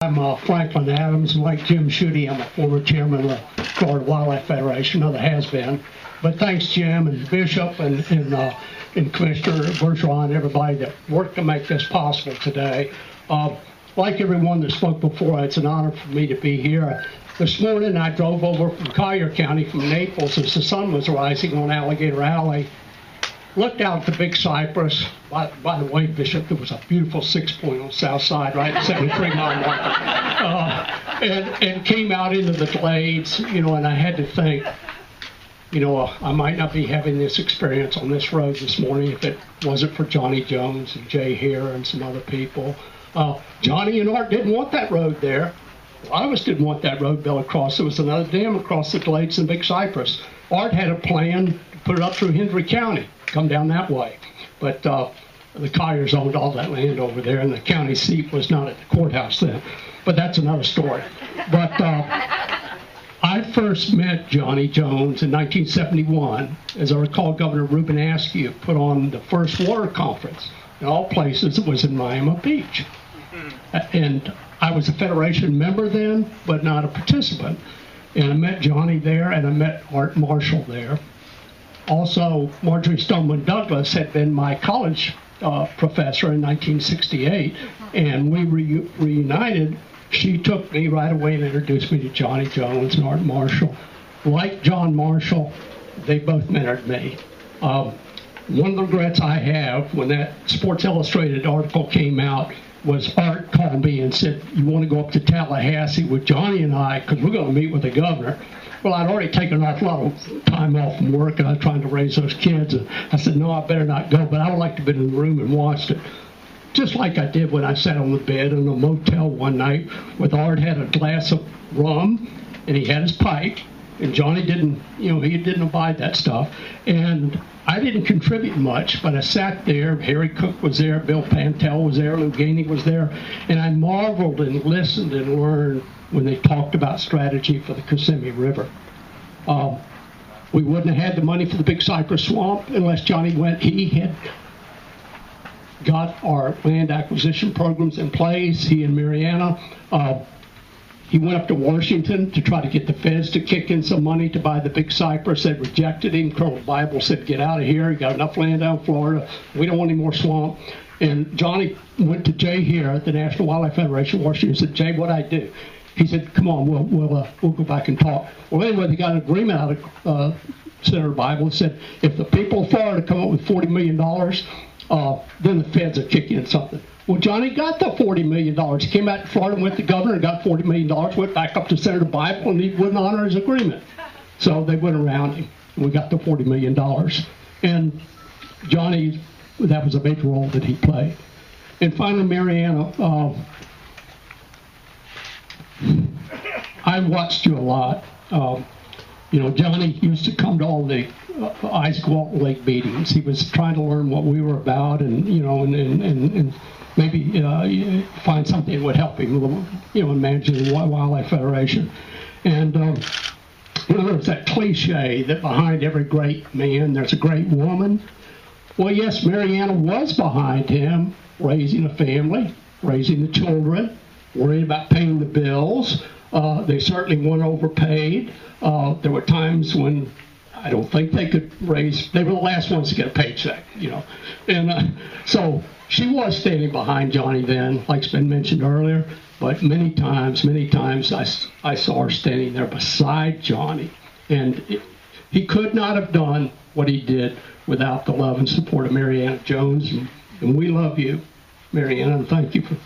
I'm Franklin Adams, and like Jim Schutte, I'm a former chairman of the Florida Wildlife Federation, another has-been. But thanks, Jim and Bishop and Commissioner Bergeron and everybody that worked to make this possible today. Like everyone that spoke before, it's an honor for me to be here. This morning I drove over from Collier County from Naples as the sun was rising on Alligator Alley. Looked out at the Big Cypress. By the way, Bishop, there was a beautiful 6-point on the south side, right at 73-mile marker. And came out into the glades, and I had to think, I might not be having this experience on this road this morning if it wasn't for Johnny Jones and Jay Hare and some other people. Johnny and Art didn't want that road there. A lot of us didn't want that road built across. There was another dam across the glades in Big Cypress. Art had a plan to put it up through Hendry County, come down that way. But the Colliers owned all that land over there, and the county seat was not at the courthouse then. But that's another story. But I first met Johnny Jones in 1971. As I recall, Governor Reuben Askew put on the first water conference. In all places, it was in Miami Beach. And I was a Federation member then, but not a participant. And I met Johnny there, and I met Art Marshall there. Also, Marjorie Stoneman Douglas had been my college professor in 1968, and we reunited. She took me right away and introduced me to Johnny Jones and Art Marshall. Like John Marshall, they both mentored me. One of the regrets I have when that Sports Illustrated article came out was Art called me and said, "You want to go up to Tallahassee with Johnny and I, because we're going to meet with the governor." Well, I'd already taken an awful lot of time off from work, and I was trying to raise those kids. And I said, "No, I better not go," but I would like to have been in the room and watched it. Just like I did when I sat on the bed in a motel one night with Art had a glass of rum, and he had his pipe, and Johnny didn't, he didn't abide that stuff. And I didn't contribute much, but I sat there. Harry Cook was there, Bill Pantel was there, Lou Gainey was there, and I marveled and listened and learned when they talked about strategy for the Kissimmee River. We wouldn't have had the money for the Big Cypress Swamp unless Johnny went. He had got our land acquisition programs in place, he and Mariana. He went up to Washington to try to get the feds to kick in some money to buy the Big Cypress. They rejected him. Colonel Bible said, "Get out of here. You got enough land down in Florida. We don't want any more swamp." And Johnny went to Jay here at the National Wildlife Federation, Washington, and said, "Jay, what'd I do?" He said, "Come on, we'll go back and talk." Well, anyway, they got an agreement out of Senator Bible that said, if the people of Florida come up with $40 million, then the feds will kick in something. Well, Johnny got the $40 million. He came out to Florida, went to the governor, and got $40 million, went back up to Senator Bible, and he wouldn't honor his agreement. So they went around him, and we got the $40 million. And Johnny, that was a big role that he played. And finally, Mariana, I watched you a lot. Johnny used to come to all the Isaac Walton Lake meetings. He was trying to learn what we were about, and and maybe find something that would help him, in managing the Wildlife Federation. And there's that cliche that behind every great man there's a great woman. Well, yes, Mariana was behind him, raising a family, raising the children, worrying about paying the bills. They certainly weren't overpaid. There were times when I don't think they could raise, they were the last ones to get a paycheck, And so she was standing behind Johnny then, like's been mentioned earlier, but many times I saw her standing there beside Johnny. And he could not have done what he did without the love and support of Mariana Jones. And we love you, Mariana, and thank you for